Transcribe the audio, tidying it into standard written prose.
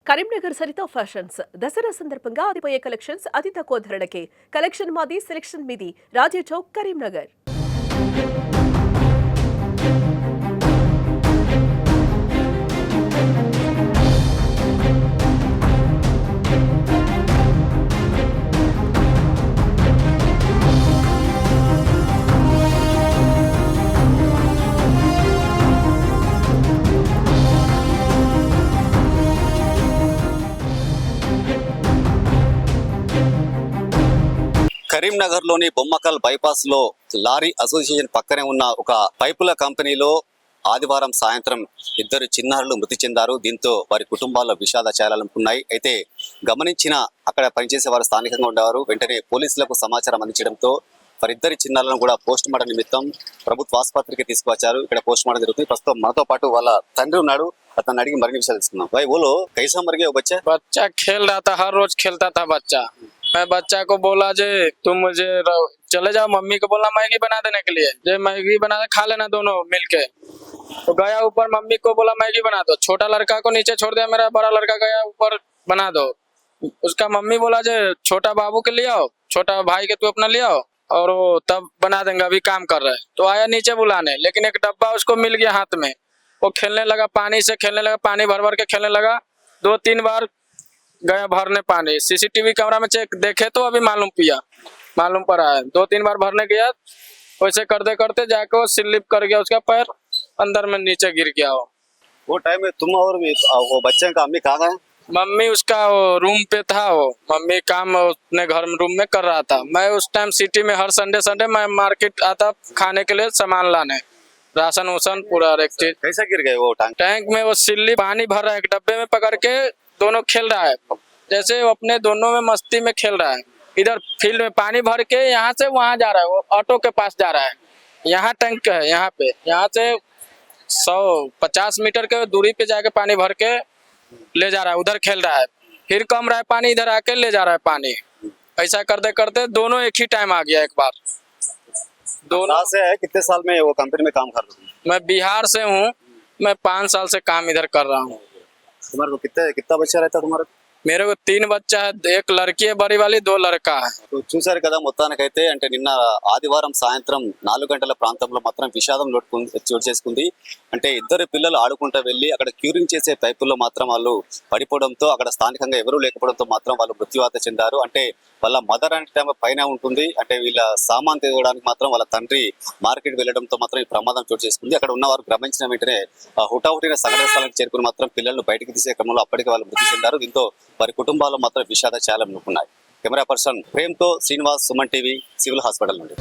Karimnagar Saritha fashions Dasara సందర్భంగా ఆదిపోయే collections అతి తక్కువ ధరలకే. కలెక్షన్ మాది, సెలెక్షన్ మీది. రాజీ చౌక్, కరీంనగర్. కరీంనగర్ లోని బొమ్మకల్ బైపాస్ లో లారీ అసోసియేషన్ పక్కనే ఉన్న ఒక పైపుల కంపెనీలో ఆదివారం సాయంత్రం ఇద్దరు చిన్నారులు మృతి చెందారు. దీంతో వారి కుటుంబాల్లో విషాద ఛాయలున్నాయి. అయితే గమనించిన అక్కడ పనిచేసే వారు స్థానికంగా ఉండేవారు. వెంటనే పోలీసులకు సమాచారం అందించడంతో వారిద్దరి చిన్నారులను కూడా పోస్ట్ మార్టం నిమిత్తం ప్రభుత్వ ఆసుపత్రికి తీసుకువచ్చారు. ఇక్కడ పోస్ట్ మార్టం జరుగుతుంది. ప్రస్తుతం మనతో పాటు వాళ్ళ తండ్రి ఉన్నాడు. అతన్ని అడిగి మరిన్ని విషయాలు తెలుసుకుందాం. भाई बोलो कैसा मर गया बच्चा? बच्चा खेल रहा था, हर रोज खेलता था बच्चा। मैं बच्चा को बोला जे तुम मुझे चले जाओ, मम्मी को बोला मैगी बना देने के लिए, जे मैगी बना दे, खा लेना दोनों मिलके। तो गया ऊपर, मम्मी को बोला मैगी बना दो। छोटा लड़का को नीचे छोड़ दिया, मेरा बड़ा लड़का गया ऊपर बना दो। उसका मम्मी बोला जे छोटा बाबू के ले आओ, छोटा भाई के तू अपना ले आओ और वो तब बना देंगे, अभी काम कर रहे हैं। तो आया नीचे बुलाने, लेकिन एक डब्बा उसको मिल गया हाथ में। वो खेलने लगा, पानी से खेलने लगा, पानी भर भर के खेलने लगा। 2-3 बार गया भरने पानी। सीसीटीवी कैमरा में चेक देखे तो अभी मालूम पड़ा है। 2-3 बार भरने गया, वैसे करते करते जाके वो स्लिप कर गया, उसका पैर अंदर में नीचे गिर गया। वो टाइम में तुम और वो बच्चे का अम्मी कहाँ गए? मम्मी उसका रूम पे था, वो मम्मी काम अपने घर में रूम में कर रहा था। मैं उस टाइम सिटी में हर संडे मैं मार्केट आता खाने के लिए सामान लाने, राशन वसन पूरा एक चीज। कैसा गिर गए वो टैंक में? वो सिल्ली पानी भर रहा है, एक डब्बे में पकड़ के दोनों खेल रहा है, जैसे वो अपने दोनों में मस्ती में खेल रहा है। इधर फील्ड में पानी भर के यहाँ से वहाँ जा रहा है, वो ऑटो के पास जा रहा है। यहाँ टैंक है, यहाँ से 150 मीटर के दूरी पे जाके पानी भर के ले जा रहा है, उधर खेल रहा है। फिर कम रहा है पानी, इधर आके ले जा रहा है पानी। ऐसा करते करते दोनों एक ही टाइम आ गया एक बार। दोनों से है? कितने साल में वो कंपनी में काम कर रहे हैं? मैं बिहार से हूँ, मैं 5 साल से काम इधर कर रहा हूँ। तुम्हारे को कितना बच्चा रहता तुम्हारा? मेरे को 3 बच्चा है, एक लड़की है बड़ी वाली, 2 लड़का है। చూసారు కదా, మొత్తానికైతే అంటే నిన్న ఆదివారం సాయంత్రం 4 గంటల ప్రాంతంలో మాత్రం విషాదం చోటు చేసుకుంది. అంటే ఇద్దరు పిల్లలు ఆడుకుంటూ వెళ్ళి అక్కడ క్యూరింగ్ చేసే పైపుల్లో మాత్రం వాళ్ళు పడిపోవడంతో అక్కడ స్థానికంగా ఎవరూ లేకపోవడంతో మాత్రం వాళ్ళు మృత్యువాత చెందారు. అంటే వాళ్ళ మదర్ అంటే టైం పైన ఉంటుంది. అంటే వీళ్ళ సామాన్ తీయడానికి మాత్రం వాళ్ళ తండ్రి మార్కెట్ వెళ్ళడంతో మాత్రం ఈ ప్రమాదం చోటు చేసుకుంది. అక్కడ ఉన్నవారు గమనించిన వెంటనే హుటాహుటిన సంఘటన స్థలానికి చేరుకుని మాత్రం పిల్లలను బయటకు తీసే క్రమంలో అప్పటికే వాళ్ళు మృతి చెందారు. దీంతో వారి కుటుంబాల్లో మాత్రం విషాద ఛాయలు ఉన్నాయి. కెమెరా పర్సన్ ప్రేమ్తో Srinivas, Suman TV, civil hospital నుండి.